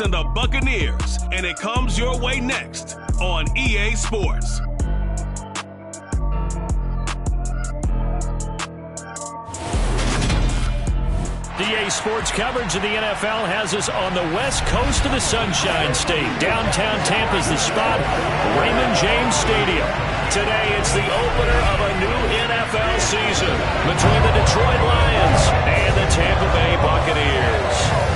and the Buccaneers, and it comes your way next on EA Sports. EA Sports coverage of the NFL has us on the west coast of the Sunshine State. Downtown Tampa's the spot, Raymond James Stadium. Today, it's the opener of a new NFL season between the Detroit Lions and the Tampa Bay Buccaneers.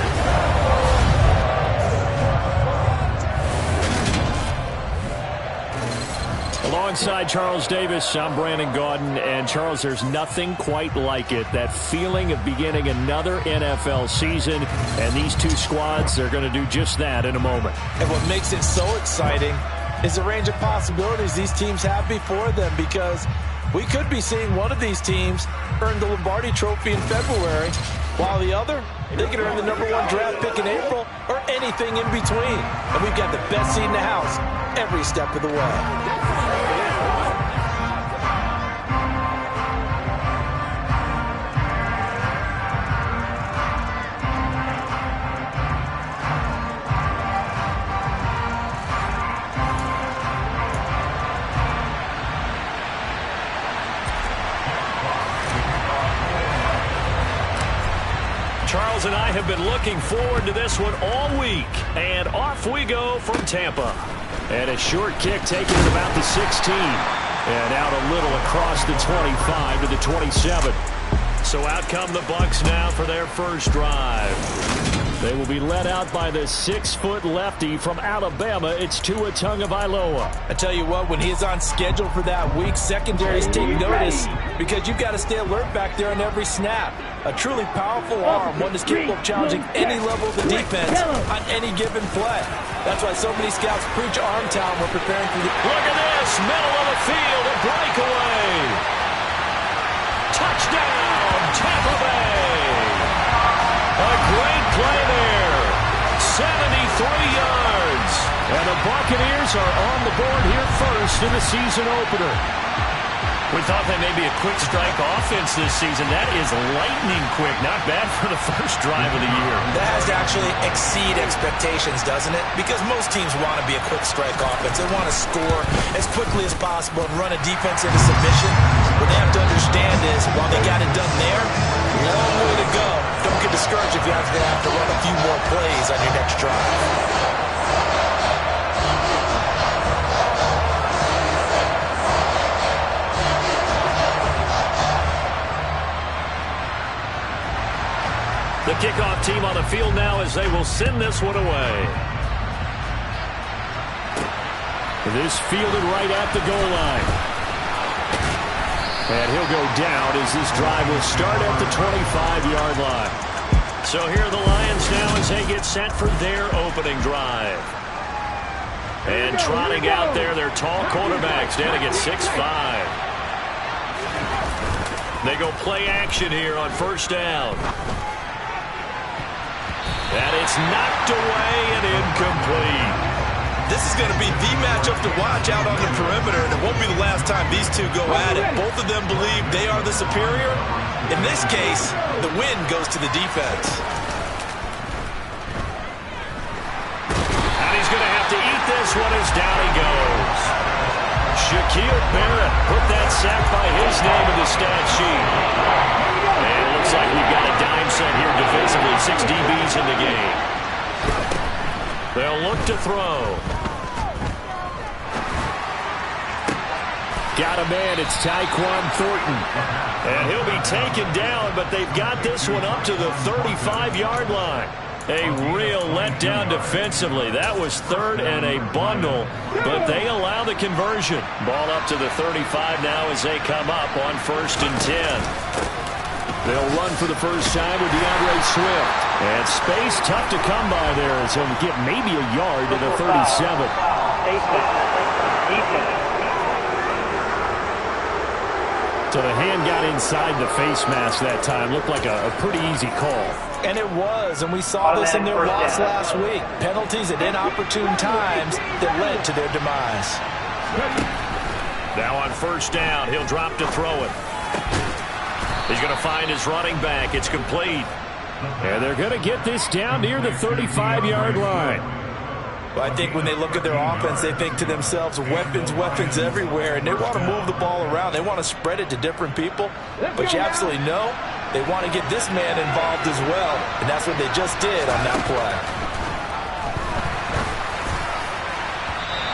Alongside Charles Davis, I'm Brandon Gaudin. And Charles, there's nothing quite like it. That feeling of beginning another NFL season. And these two squads, they're going to do just that in a moment. And what makes it so exciting is the range of possibilities these teams have before them, because we could be seeing one of these teams earn the Lombardi Trophy in February, while the other, they could earn the #1 draft pick in April, or anything in between. And we've got the best seat in the house every step of the way. Charles and I have been looking forward to this one all week. And off we go from Tampa. And a short kick taken at about the 16. And out a little across the 25 to the 27. So out come the Bucs now for their first drive. They will be led out by the 6-foot lefty from Alabama. It's Tua Tagovailoa. I tell you what, when he is on schedule for that week, secondaries take notice, because you've got to stay alert back there on every snap. A truly powerful arm, one that's capable of challenging any level of the defense on any given play. That's why so many scouts preach arm talent when preparing for the... Look at this, middle of the field, a breakaway. Touchdown, Tampa Bay. A great play there. 73 yards. And the Buccaneers are on the board here first in the season opener. We thought that may be a quick strike offense this season. That is lightning quick. Not bad for the first drive of the year. That has to actually exceed expectations, doesn't it? Because most teams want to be a quick strike offense. They want to score as quickly as possible and run a defense into submission. What they have to understand is, while they got it done there, long way to go. Don't get discouraged if you have to run a few more plays on your next drive. The kickoff team on the field now as they will send this one away. This fielded right at the goal line. And he'll go down as this drive will start at the 25-yard line. So here are the Lions now as they get set for their opening drive. And trotting out there, their tall quarterback standing at 6'5". They go play action here on first down. And it's knocked away and incomplete. This is going to be the matchup to watch out on the perimeter, and it won't be the last time these two go at it. Both of them believe they are the superior. In this case, the win goes to the defense. And he's going to have to eat this one as down he goes. Shaquille Barrett put that sack by his name in the stat sheet. And it looks like we've got a dime set here defensively. 6 DBs in the game. They'll look to throw. Got a man, it's Tyquan Thornton. And he'll be taken down, but they've got this one up to the 35-yard line. A real letdown defensively. That was third and a bundle, but they allow the conversion. Ball up to the 35 now as they come up on 1st and 10. They'll run for the first time with DeAndre Swift. And space tough to come by there as he'll get maybe a yard to the 37. So the hand got inside the face mask that time. Looked like a pretty easy call. And it was, and we saw this in their loss last week. Penalties at inopportune times that led to their demise. Now on first down, he'll drop to throw it. He's going to find his running back. It's complete. And they're going to get this down near the 35-yard line. Well, I think when they look at their offense, they think to themselves, weapons, weapons everywhere, and they want to move the ball around. They want to spread it to different people, but you absolutely know they want to get this man involved as well, and that's what they just did on that play.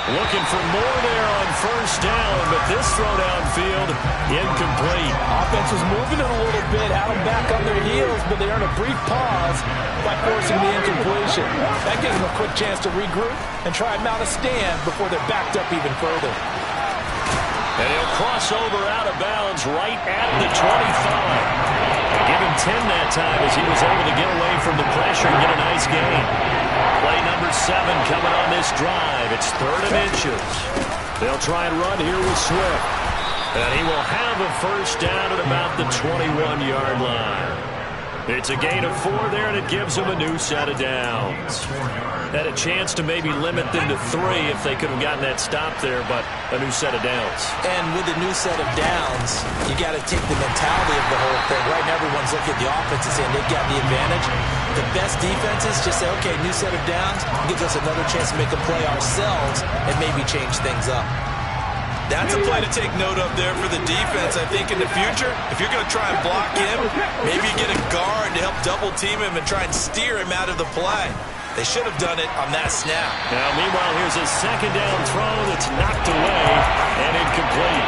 Looking for more there on first down, but this throw downfield, incomplete. Offense was moving it a little bit, had them back on their heels, but they earned a brief pause by forcing the incompletion. That gives them a quick chance to regroup and try and mount a stand before they're backed up even further. And he'll cross over out of bounds right at the 25. Give him 10 that time as he was able to get away from the pressure and get a nice gain. Play number 7 coming on this drive. It's 3rd and inches. They'll try and run here with Swift. And he will have a first down at about the 21-yard line. It's a gain of 4 there, and it gives them a new set of downs. Had a chance to maybe limit them to 3 if they could have gotten that stop there, but a new set of downs. And with a new set of downs, you got to take the mentality of the whole thing. Right now, everyone's looking at the offense and saying they've got the advantage. The best defenses just say, okay, new set of downs, gives us another chance to make a play ourselves and maybe change things up. That's a play to take note of there for the defense. I think in the future, if you're going to try and block him, maybe you get a guard to help double team him and try and steer him out of the play. They should have done it on that snap. Now, meanwhile, here's a second down throw that's knocked away and incomplete.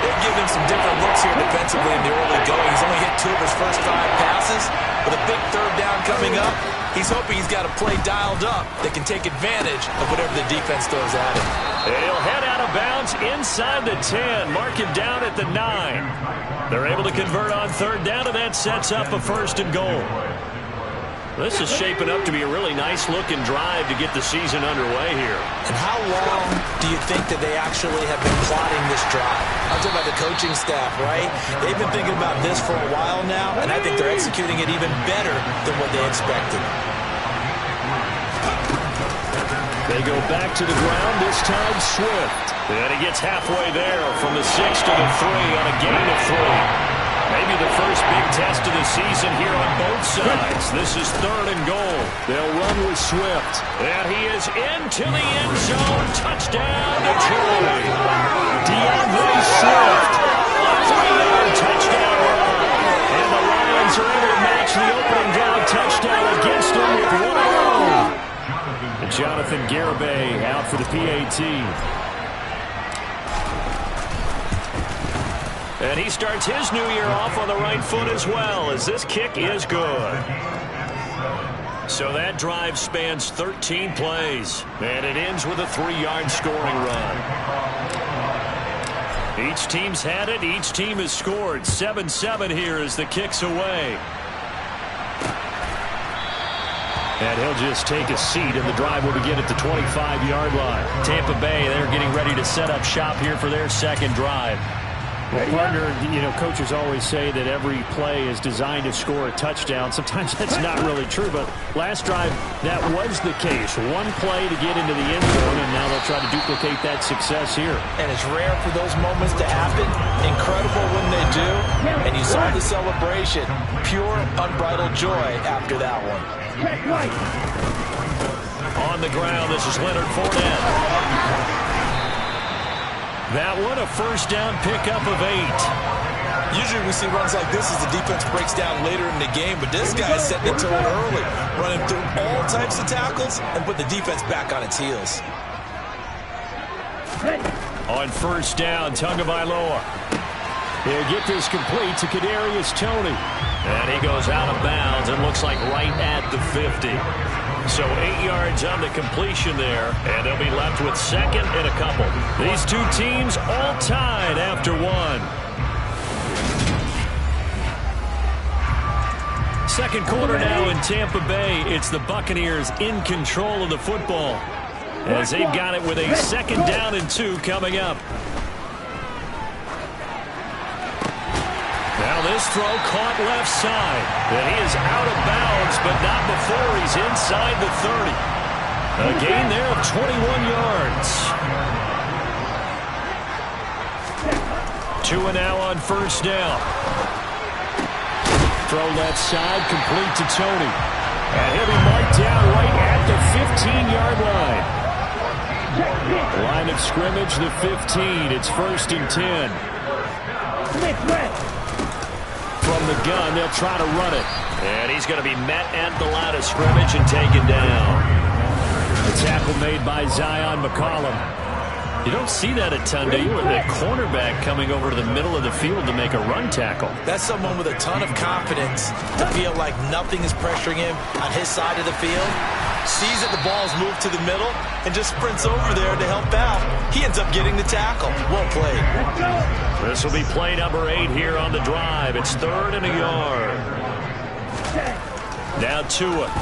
They've given him some different looks here defensively in the early going. He's only hit 2 of his first 5 passes. With a big 3rd down coming up, he's hoping he's got a play dialed up that can take advantage of whatever the defense throws at him. And he'll head out of bounds inside the 10. Mark him down at the 9. They're able to convert on 3rd down, and that sets up a 1st and goal. This is shaping up to be a really nice-looking drive to get the season underway here. And how long do you think that they actually have been plotting this drive? I'm talking about the coaching staff, right? They've been thinking about this for a while now, and I think they're executing it even better than what they expected. They go back to the ground, this time Swift. And he gets halfway there from the 6 to the 3 on a gain of 3. Maybe the first big test of the season here on both sides. This is 3rd and goal. They'll run with Swift. And he is into the end zone. Touchdown, Detroit. DeAndre Swift. A 3-yard touchdown run. And the Lions are able to match the opening drive touchdown against him with 1 of their own. And Jonathan Garibay out for the PAT. And he starts his new year off on the right foot as well, as this kick is good. So that drive spans 13 plays, and it ends with a 3-yard scoring run. Each team's had it. Each team has scored. 7-7 here as the kick's away. And he'll just take a seat, and the drive will begin at the 25-yard line. Tampa Bay, they're getting ready to set up shop here for their second drive. Well, partner, coaches always say that every play is designed to score a touchdown. Sometimes that's not really true, but last drive, that was the case. 1 play to get into the end zone, and now they'll try to duplicate that success here. And it's rare for those moments to happen. Incredible when they do. And you saw the celebration. Pure, unbridled joy after that one. On the ground, this is Leonard Fournette. That one, a first down pickup of 8. Usually we see runs like this as the defense breaks down later in the game, but this guy is setting the tone early, running through all types of tackles and put the defense back on its heels. On first down, Tagovailoa. He'll get this complete to Kadarius Toney. And he goes out of bounds and looks like right at the 50. So 8 yards on the completion there, and they'll be left with 2nd and a couple. These two teams all tied after 1. Second quarter now in Tampa Bay. It's the Buccaneers in control of the football as they've got it with a 2nd down and 2 coming up. Now this throw caught left side. And he is out of bounds, but not before he's inside the 30. A gain there of 21 yards. 2 and now on first down. throw left side, complete to Tony. And he'll be marked down right at the 15-yard line. Line of scrimmage, the 15. It's 1st and 10. From the gun, they'll try to run it. And he's going to be met at the line of scrimmage and taken down. The tackle made by Zion McCollum. You don't see that a ton, do you? With a cornerback coming over to the middle of the field to make a run tackle. That's someone with a ton of confidence to feel like nothing is pressuring him on his side of the field. Sees that the ball's moved to the middle and just sprints over there to help out. He ends up getting the tackle. Well played. This will be play number 8 here on the drive. It's 3rd and a yard. Now Tua.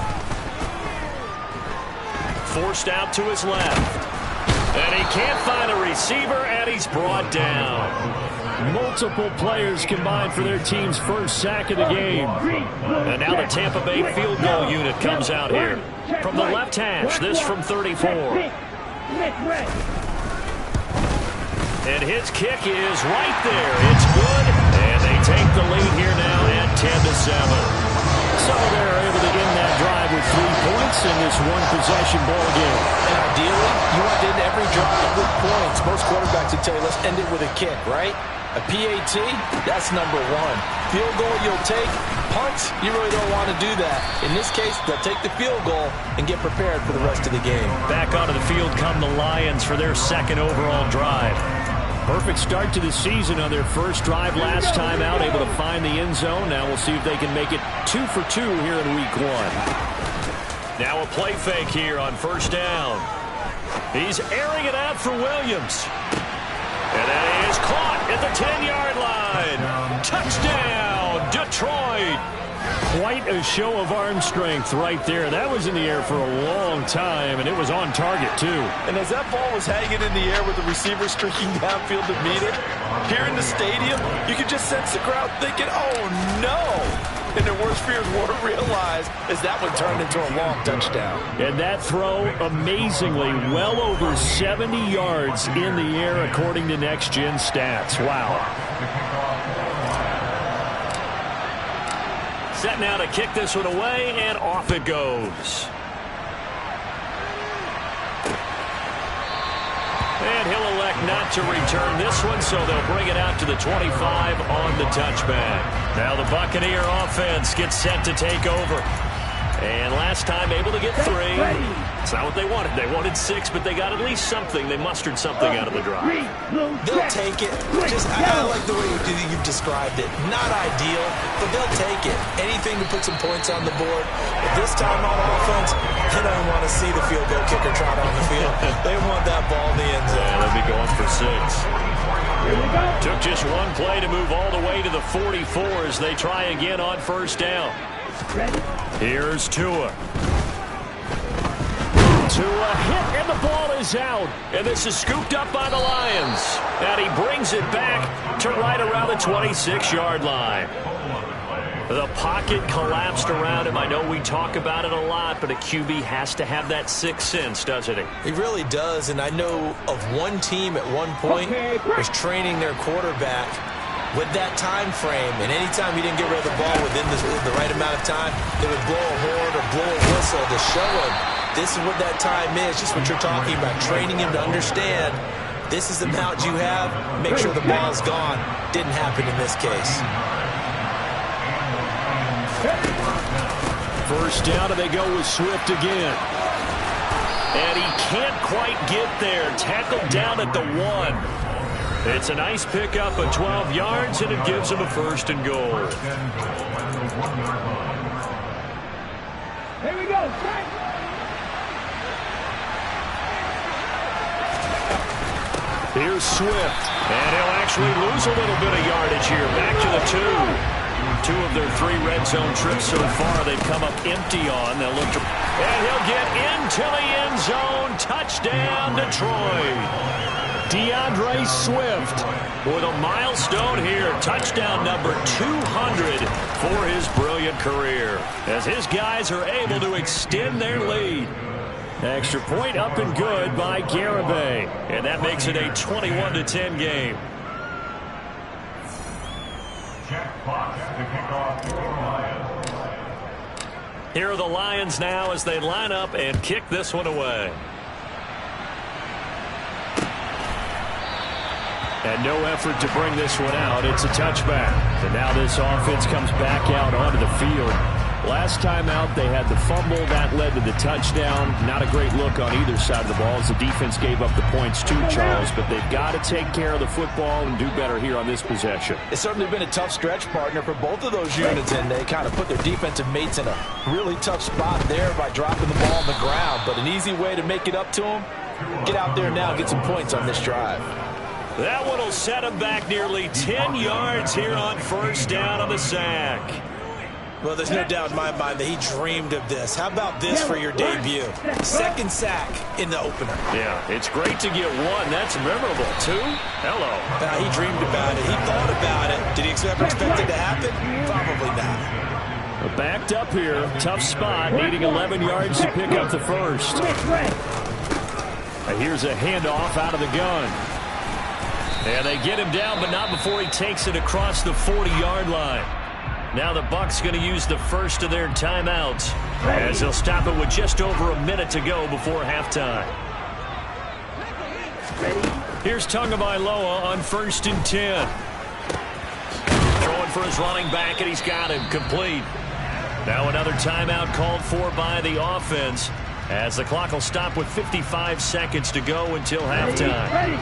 Forced out to his left. And he can't find a receiver, and he's brought down. Multiple players combined for their team's first sack of the game. And now the Tampa Bay field goal unit comes out here. From the left hash, this from 34. And his kick is right there. It's good, and they take the lead here now at 10-7. So they're able to end that drive with 3 points in this one-possession ball game. And ideally, you want to end every drive with points. Most quarterbacks would tell you, let's end it with a kick, right? A PAT, that's number 1. Field goal you'll take. Punts, you really don't want to do that. In this case, they'll take the field goal and get prepared for the rest of the game. Back onto the field come the Lions for their 2nd overall drive. Perfect start to the season on their first drive last time out, able to find the end zone. Now we'll see if they can make it 2 for 2 here in week 1. Now a play fake here on 1st down. He's airing it out for Williams. And that is caught at the 10-yard line. Touchdown, Detroit. Quite a show of arm strength right there. That was in the air for a long time, and it was on target, too. And as that ball was hanging in the air with the receiver streaking downfield to meet it, here in the stadium, you could just sense the crowd thinking, oh, no. And their worst fears were realized as that one turned into a long touchdown. And that throw, amazingly, well over 70 yards in the air, according to Next Gen Stats. Wow. Set now to kick this one away, and off it goes. And he'll elect not to return this one, so they'll bring it out to the 25 on the touchback. Now the Buccaneer offense gets set to take over. And last time able to get 3. It's not what they wanted. They wanted 6, but they got at least something. They mustered something out of the drive. They'll take it. I like the way you've described it. Not ideal, but they'll take it. Anything to put some points on the board. But this time on offense, they don't want to see the field goal kicker trot on the field. They want that ball in the end zone. Yeah, they'll be going for 6. Took just one play to move all the way to the 44 as they try again on 1st down. Here's Tua. Tua hit, and the ball is out. And this is scooped up by the Lions. And he brings it back to right around the 26-yard line. The pocket collapsed around him. I know we talk about it a lot, but a QB has to have that 6th sense, doesn't he? He really does, and I know of one team at one point was training their quarterback with that time frame, and anytime he didn't get rid of the ball within the right amount of time, they would blow a horn or blow a whistle to show him this is what that time is, just what you're talking about, training him to understand this is the amount you have, make sure the ball's gone. Didn't happen in this case. 1st down, and they go with Swift again. And he can't quite get there. Tackled down at the 1. It's a nice pickup of 12 yards, and it gives him a 1st and goal. Here we go. Here's Swift, and he'll actually lose a little bit of yardage here. Back to the 2. 2 of their 3 red zone trips so far, they've come up empty on. They'll look to, and he'll get into the end zone. Touchdown, Detroit. DeAndre Swift with a milestone here. Touchdown number 200 for his brilliant career, as his guys are able to extend their lead. Extra point up and good by Garibay, and that makes it a 21-10 game. Check Bucs to kick off your Here are the Lions now as they line up and kick this one away. And no effort to bring this one out. It's a touchback. And now this offense comes back out onto the field. Last time out, they had the fumble. That led to the touchdown. Not a great look on either side of the ball as the defense gave up the points too, Charles. But they've got to take care of the football and do better here on this possession. It's certainly been a tough stretch, partner, for both of those units, and they kind of put their defensive mates in a really tough spot there by dropping the ball on the ground. But an easy way to make it up to them, get out there now and get some points on this drive. That one will set him back nearly 10 yards here on first down on the sack. Well, there's no doubt in my mind that he dreamed of this. How about this for your debut? Second sack in the opener. Yeah, it's great to get one. That's memorable. Two? Hello. He dreamed about it. He thought about it. Did he ever expect it to happen? Probably not. Backed up here. Tough spot. Needing 11 yards to pick up the first. Here's a handoff out of the gun. And they get him down, but not before he takes it across the 40-yard line. Now the Bucs going to use the first of their timeouts as they'll stop it with just over a minute to go before halftime. Here's Tagovailoa on 1st and 10. Throwing for his running back, and he's got him complete. Now another timeout called for by the offense as the clock will stop with 55 seconds to go until halftime.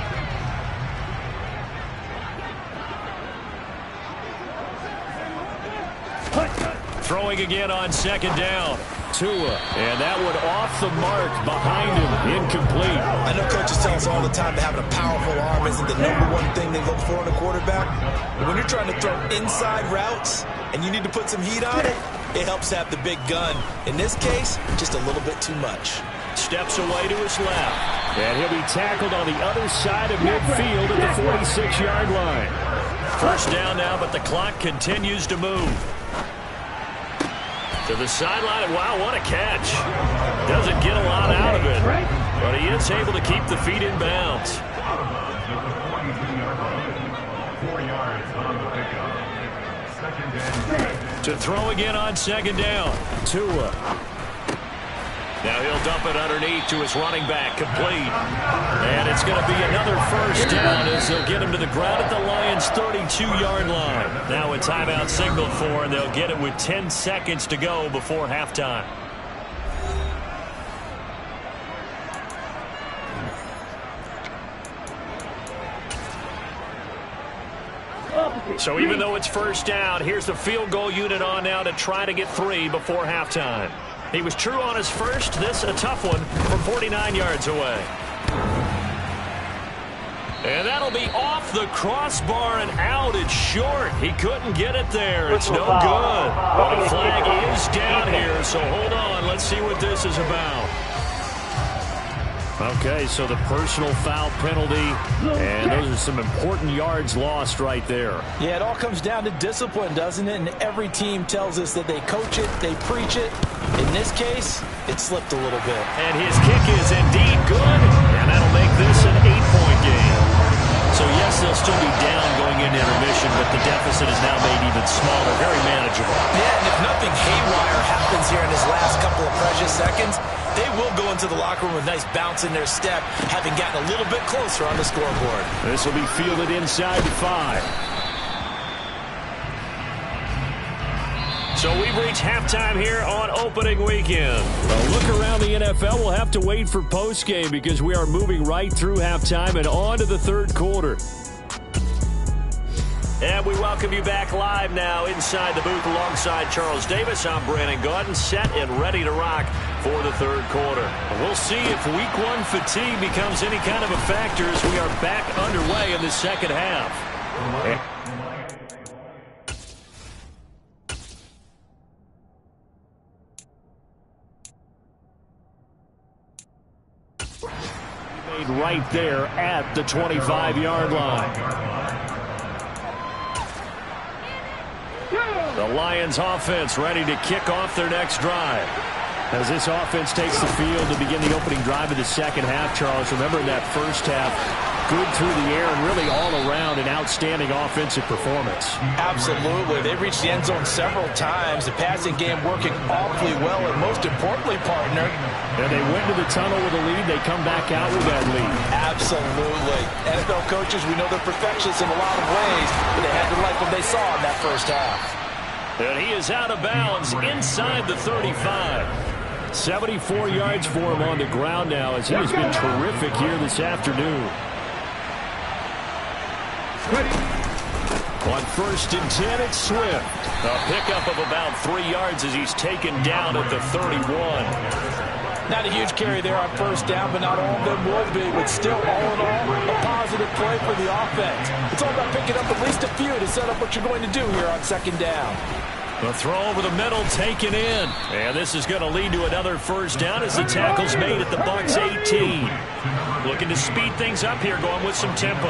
Throwing again on 2nd down. Tua. And that one off the mark behind him. Incomplete. I know coaches tell us all the time that having a powerful arm isn't the #1 thing they look for in a quarterback. But when you're trying to throw inside routes and you need to put some heat on it, it helps have the big gun. In this case, just a little bit too much. Steps away to his left. And he'll be tackled on the other side of midfield at the 46-yard line. First down now, but the clock continues to move. To the sideline. Wow, what a catch. Doesn't get a lot out of it, but he is able to keep the feet in bounds. To throw again on 2nd down. Tua. Now he'll dump it underneath to his running back, complete. And it's going to be another first down as they'll get him to the ground at the Lions' 32-yard line. Now a timeout signaled for, and they'll get it with 10 seconds to go before halftime. So even though it's first down, here's the field goal unit on now to try to get 3 before halftime. He was true on his first. This a tough one from 49 yards away. And that'll be off the crossbar and out. It's short. He couldn't get it there. It's no good. But a flag is down here, so hold on. Let's see what this is about. Okay, so the personal foul penalty, and those are some important yards lost right there. Yeah, it all comes down to discipline, doesn't it? And every team tells us that they coach it, they preach it. In this case, it slipped a little bit. And his kick is indeed good, and that'll make this an 8-point game. So, yes, they'll still be down going into intermission, but the deficit is now made even smaller, very manageable. Yeah, and if nothing haywire happens here in his last couple of precious seconds, they will go into the locker room with a nice bounce in their step, having gotten a little bit closer on the scoreboard. This will be fielded inside the 5. So we've reached halftime here on opening weekend. A look around the NFL, we'll have to wait for postgame because we are moving right through halftime and on to the third quarter. And we welcome you back live now inside the booth alongside Charles Davis. I'm Brandon Gaudin, set and ready to rock for the third quarter. We'll see if week 1 fatigue becomes any kind of a factor as we are back underway in the second half. Made right there at the 25-yard line. The Lions offense ready to kick off their next drive. As this offense takes the field to begin the opening drive of the second half, Charles, remember in that first half, good through the air and really all around an outstanding offensive performance. Absolutely. They reached the end zone several times. The passing game working awfully well, and most importantly, partner, and they went to the tunnel with a lead. They come back out with that lead. Absolutely. NFL coaches, we know they're perfectionists in a lot of ways, but they had to like what they saw in that first half. And he is out of bounds inside the 35. 74 yards for him on the ground now, as he has been terrific here this afternoon. On 1st and 10, it's Swift. A pickup of about 3 yards as he's taken down at the 31. Not a huge carry there on first down, but not all of them will be. But still, all in all, a positive play for the offense. It's all about picking up at least a few to set up what you're going to do here on second down. The throw over the middle taken in. And this is going to lead to another first down as the tackle's made at the Bucs 18. Looking to speed things up here, going with some tempo.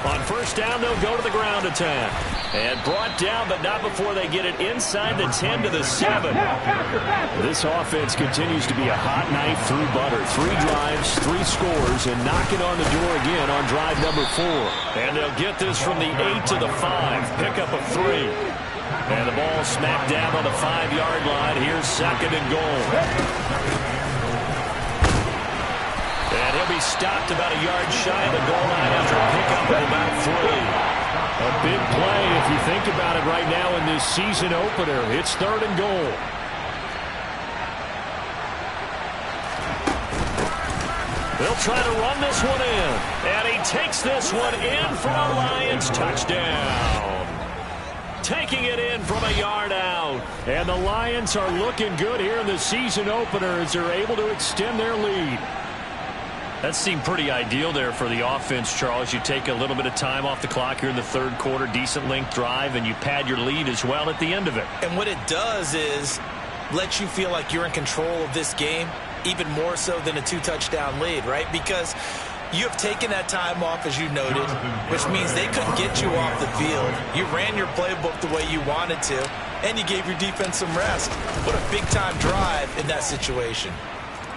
On first down, they'll go to the ground attack. And brought down, but not before they get it inside the 10 to the 7. This offense continues to be a hot knife through butter. 3 drives, 3 scores, and knocking on the door again on drive number 4. And they'll get this from the 8 to the 5. Pickup of 3. And the ball smacked down on the 5-yard line. Here's second and goal. And he'll be stopped about a yard shy of the goal line after a pickup of about 3. A big play if you think about it right now in this season opener. It's 3rd and goal. They'll try to run this one in. And he takes this one in for a Lions touchdown. Taking it in from a yard out. And the Lions are looking good here in the season opener as they're able to extend their lead. That seemed pretty ideal there for the offense, Charles. You take a little bit of time off the clock here in the 3rd quarter, decent length drive, and you pad your lead as well at the end of it. And what it does is let you feel like you're in control of this game, even more so than a 2-touchdown lead, right? Because you have taken that time off, as you noted, which means they couldn't get you off the field. You ran your playbook the way you wanted to, and you gave your defense some rest. What a big-time drive in that situation.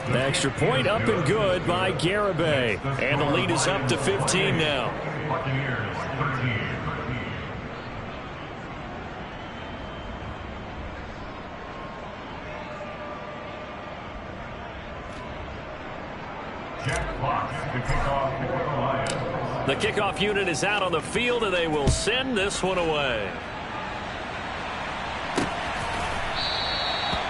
An extra point up and good by Garibay. And the lead is up to 15 now. The kickoff unit is out on the field, and they will send this one away.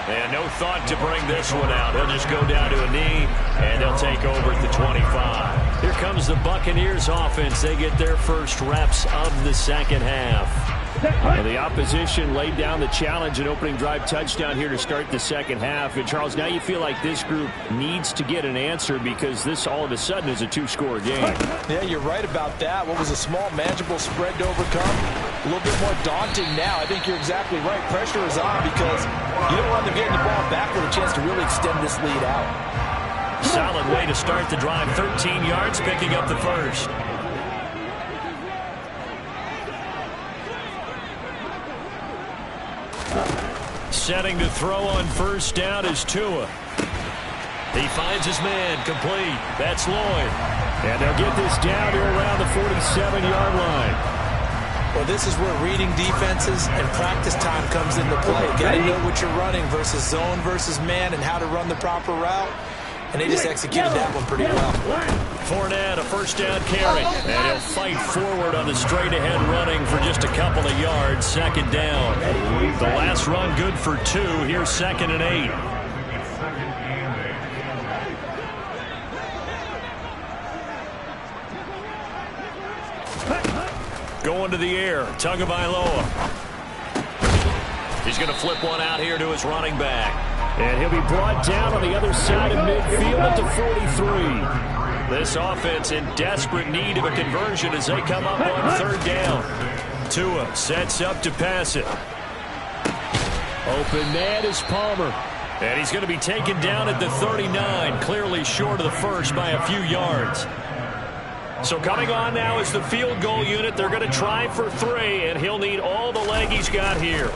And no thought to bring this one out. He'll just go down to a knee, and they'll take over at the 25. Here comes the Buccaneers offense. They get their first reps of the second half. And the opposition laid down the challenge and opening drive touchdown here to start the second half. And, Charles, now you feel like this group needs to get an answer because this all of a sudden is a 2-score game. Yeah, you're right about that. What was a small, manageable spread to overcome, a little bit more daunting now. I think you're exactly right. Pressure is on because you don't want them getting the ball back with a chance to really extend this lead out. Solid way to start the drive. 13 yards, picking up the first. Setting to throw on first down is Tua. He finds his man, complete. That's Lloyd. And they'll get this down to around the 47-yard line. Well, this is where reading defenses and practice time comes into play. Got to know what you're running versus zone versus man and how to run the proper route. And they just executed that one pretty well. Fournette, a first down carry. And he'll fight forward on the straight-ahead running for just a couple of yards. Second down. The last run good for 2. Here's 2nd and 8. Going to the air. Tagovailoa. He's going to flip one out here to his running back. And he'll be brought down on the other side of midfield at the 43. This offense in desperate need of a conversion as they come up on 3rd down. Tua sets up to pass it. Open man is Palmer. And he's going to be taken down at the 39, clearly short of the first by a few yards. So coming on now is the field goal unit. They're going to try for 3, and he'll need all the leg he's got here.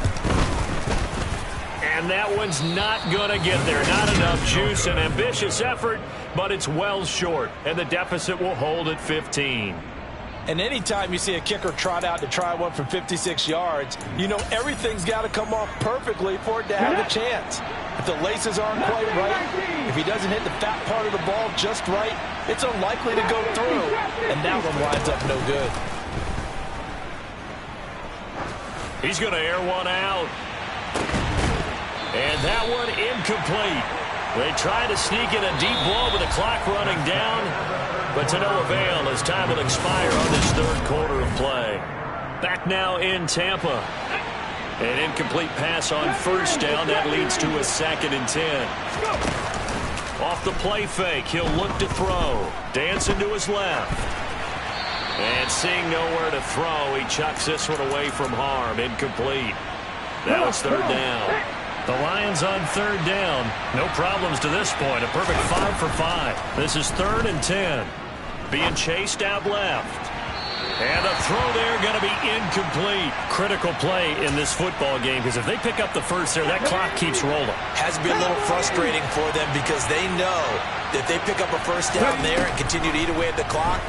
And And that one's not going to get there. Not enough juice. An ambitious effort, but it's well short. And the deficit will hold at 15. And anytime you see a kicker trot out to try one from 56 yards, you know everything's got to come off perfectly for it to have a chance. If the laces aren't quite right, if he doesn't hit the fat part of the ball just right, it's unlikely to go through. And that one winds up no good. He's going to air one out. And that one incomplete. They try to sneak in a deep ball with the clock running down, but to no avail as time will expire on this third quarter of play. Back now in Tampa. An incomplete pass on first down. That leads to a 2nd and 10. Off the play fake, he'll look to throw. Dancing to his left. And seeing nowhere to throw, he chucks this one away from harm. Incomplete. Now it's 3rd down. The Lions on 3rd down. No problems to this point. A perfect 5 for 5. This is 3rd and 10. Being chased out left. And the throw there going to be incomplete. Critical play in this football game, because if they pick up the first there, that clock keeps rolling. Has to be a little frustrating for them because they know that if they pick up a first down there and continue to eat away at the clock,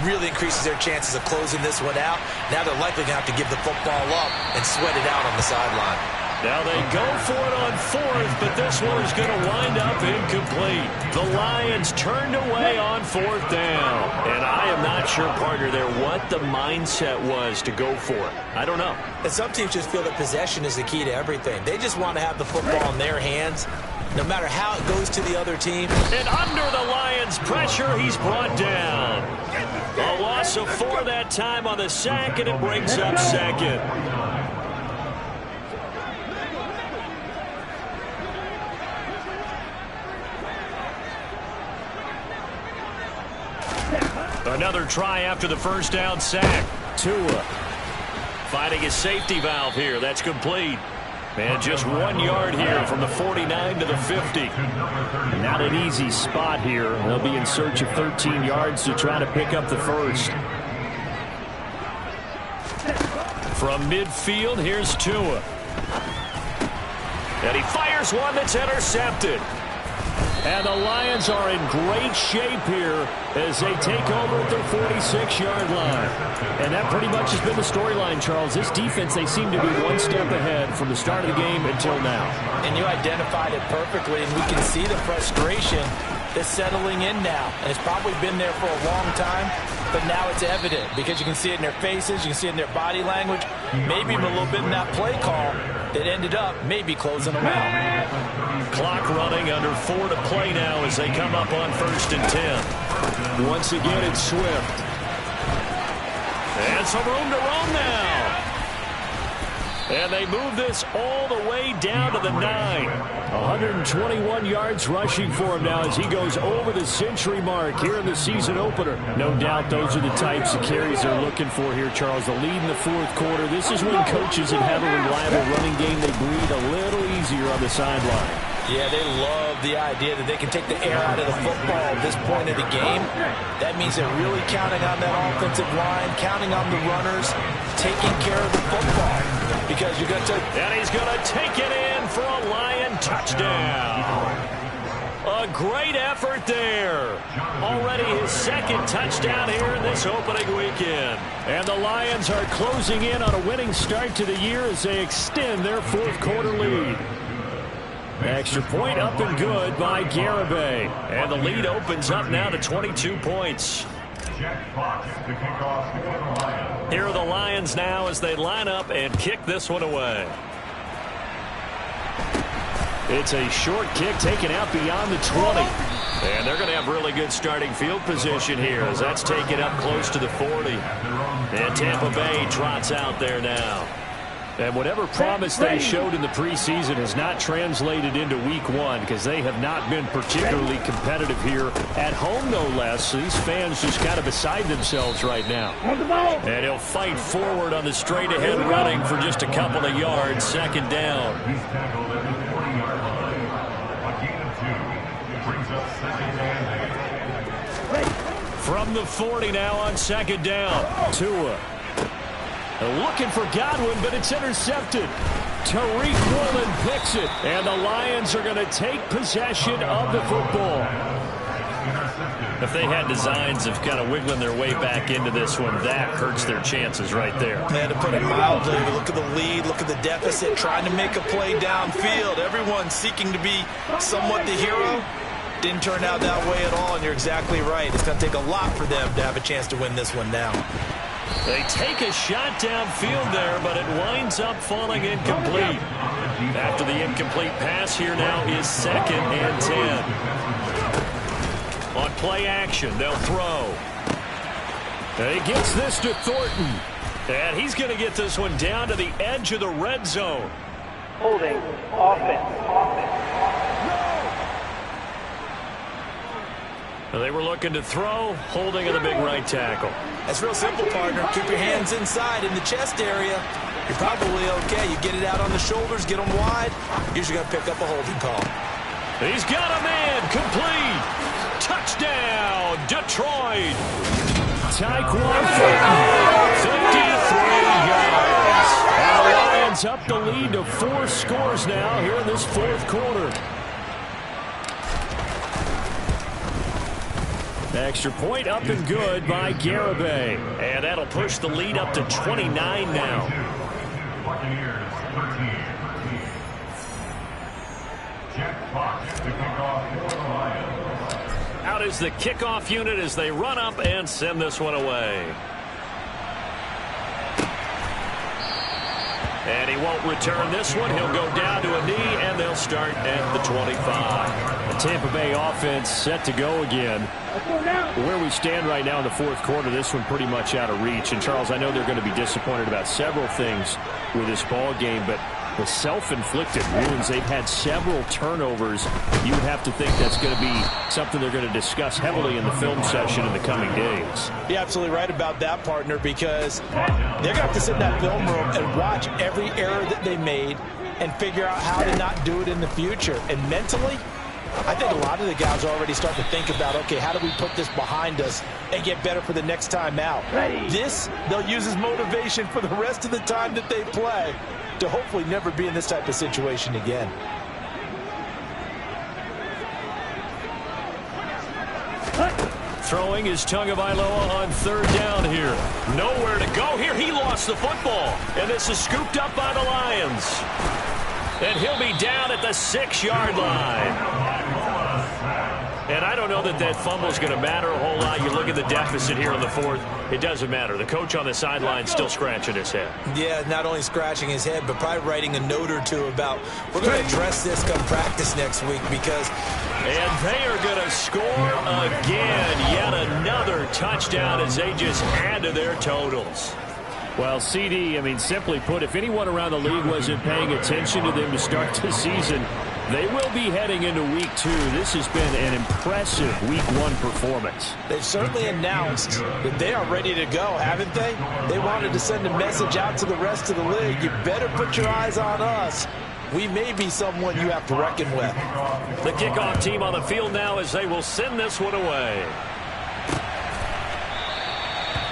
really increases their chances of closing this one out. Now they're likely going to have to give the football up and sweat it out on the sideline. Now they go for it on 4th, but this one is going to wind up incomplete. The Lions turned away on 4th down. And I am not sure, partner, there what the mindset was to go for it. I don't know. And some teams just feel that possession is the key to everything. They just want to have the football in their hands, no matter how it goes to the other team. And under the Lions' pressure, he's brought down. A loss of 4 that time on the sack, and it brings up 2nd. Another try after the first down sack. Tua finding his safety valve here. That's complete. And just 1 yard here from the 49 to the 50. Not an easy spot here. They'll be in search of 13 yards to try to pick up the first. From midfield, here's Tua. And he fires one that's intercepted. And the Lions are in great shape here as they take over at their 46-yard line. And that pretty much has been the storyline, Charles. This defense, they seem to be one step ahead from the start of the game until now. And you identified it perfectly, and we can see the frustration that's settling in now. And it's probably been there for a long time, but now it's evident because you can see it in their faces, you can see it in their body language, maybe even a little bit in that play call that ended up maybe closing them out. Clock running, under 4 to play now as they come up on 1st and 10. Once again, it's Swift. And some room to run now. And they move this all the way down to the 9. 121 yards rushing for him now as he goes over the century mark here in the season opener. No doubt those are the types of carries they're looking for here, Charles. The lead in the 4th quarter. This is when coaches that have a reliable running game, they breathe a little easier on the sideline. Yeah, they love the idea that they can take the air out of the football at this point of the game. That means they're really counting on that offensive line, counting on the runners, taking care of the football. Because you're going to... And he's going to take it in for a Lion touchdown. A great effort there. Already his 2nd touchdown here in this opening weekend. And the Lions are closing in on a winning start to the year as they extend their 4th quarter lead. Extra point up and good by Garibay. And the lead opens up now to 22 points. Here are the Lions now as they line up and kick this one away. It's a short kick taken out beyond the 20. And they're going to have really good starting field position here as that's taken up close to the 40. And Tampa Bay trots out there now. And whatever promise they showed in the preseason has not translated into week 1 because they have not been particularly competitive here at home, no less. So these fans just kind of beside themselves right now. And he'll fight forward on the straight-ahead running for just a couple of yards. 2nd down. From the 40 now on 2nd down. Tua. Looking for Godwin, but it's intercepted. Tariq Woolen picks it, and the Lions are going to take possession of the football. If they had designs of kind of wiggling their way back into this one, that hurts their chances right there. And to put it mildly, look at the lead, look at the deficit, trying to make a play downfield. Everyone seeking to be somewhat the hero. Didn't turn out that way at all, and you're exactly right. It's going to take a lot for them to have a chance to win this one now. They take a shot downfield there, but it winds up falling incomplete. After the incomplete pass, here now is 2nd and 10. On play action, they'll throw. And he gets this to Thornton. And he's going to get this one down to the edge of the red zone. Holding offense. They were looking to throw, holding on the big right tackle. That's real simple, partner. Keep your hands inside in the chest area. You're probably okay. You get it out on the shoulders, get them wide. Usually going to pick up a holding call. He's got a man, complete. Touchdown, Detroit. Tyquan Thornton, 53 yards. And the Lions up the lead to 4 scores now here in this 4th quarter. Extra point up and good by Garibay. And that'll push the lead up to 29 now. Out is the kickoff unit as they run up and send this one away. And he won't return this one. He'll go down to a knee, and they'll start at the 25. The Tampa Bay offense set to go again. Where we stand right now in the 4th quarter, this one pretty much out of reach. And, Charles, I know they're going to be disappointed about several things with this ball game, but the self-inflicted wounds, they've had several turnovers. You would have to think that's going to be something they're going to discuss heavily in the film session in the coming days. You're absolutely right about that, partner, because they're going to have to sit in that film room and watch every error that they made and figure out how to not do it in the future. And mentally, I think a lot of the guys are already starting to think about, okay, how do we put this behind us and get better for the next time out? This, they'll use as motivation for the rest of the time that they play to hopefully never be in this type of situation again. Throwing is Tagovailoa on 3rd down here. Nowhere to go here. He lost the football. And this is scooped up by the Lions. And he'll be down at the 6-yard line. And I don't know that that fumble is going to matter a whole lot. You look at the deficit here in the 4th. It doesn't matter. The coach on the sideline still scratching his head. Yeah, not only scratching his head, but probably writing a note or two about, we're going to address this come practice next week because... And they are going to score again. Yet another touchdown as they just add to their totals. Well, CD, I mean, simply put, if anyone around the league wasn't paying attention to them to start the season, they will be heading into Week 2. This has been an impressive Week 1 performance. They've certainly announced that they are ready to go, haven't they? They wanted to send a message out to the rest of the league. You better put your eyes on us. We may be someone you have to reckon with. The kickoff team on the field now as they will send this one away.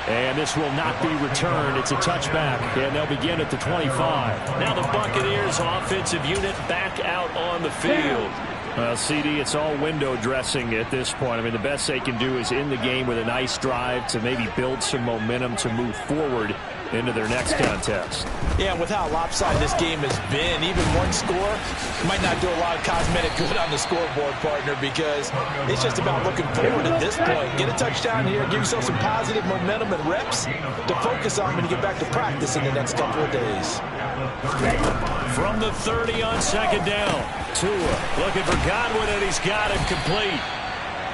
And this will not be returned. It's a touchback, and they'll begin at the 25. Now the Buccaneers offensive unit back out on the field. Well, CD, it's all window dressing at this point. I mean, the best they can do is end the game with a nice drive to maybe build some momentum to move forward into their next contest. Yeah, with how lopsided this game has been, even one score might not do a lot of cosmetic good on the scoreboard, partner, because it's just about looking forward at this point. Get a touchdown here, give yourself some positive momentum and reps to focus on when you get back to practice in the next couple of days. From the 30 on 2nd down, Tua looking for Godwin, and he's got him complete.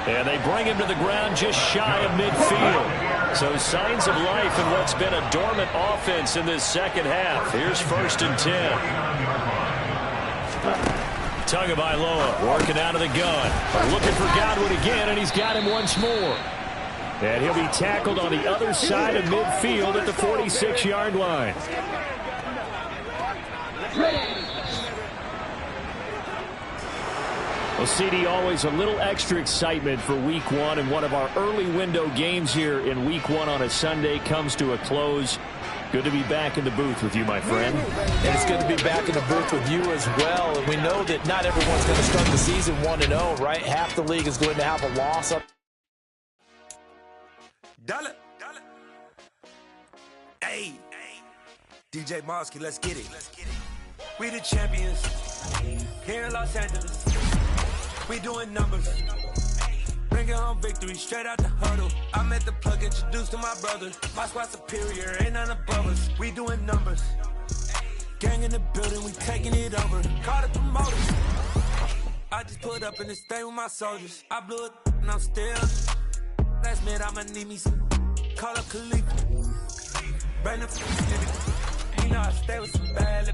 And they bring him to the ground just shy of midfield. So signs of life in what's been a dormant offense in this second half. Here's 1st and 10. Tagovailoa working out of the gun. Looking for Godwin again, and he's got him once more. And he'll be tackled on the other side of midfield at the 46-yard line. Well, CD, always a little extra excitement for Week 1, and one of our early window games here in Week 1 on a Sunday comes to a close. Good to be back in the booth with you, my friend. And it's good to be back in the booth with you as well. And we know that not everyone's going to start the season 1-0, right? Half the league is going to have a loss up. Dollar. Hey. DJ Mosky, let's get it. We the champions here in Los Angeles. We doing numbers. Bringing home victory straight out the huddle. I met the plug, introduced to my brother. My squad superior, ain't none above us. We doing numbers. Gang in the building, we taking it over. Call the promoters. I just put up in this thing with my soldiers. I blew it and I'm still. Last minute I'ma need me some. Call up Khalifa. Bring the you know I stay with some bad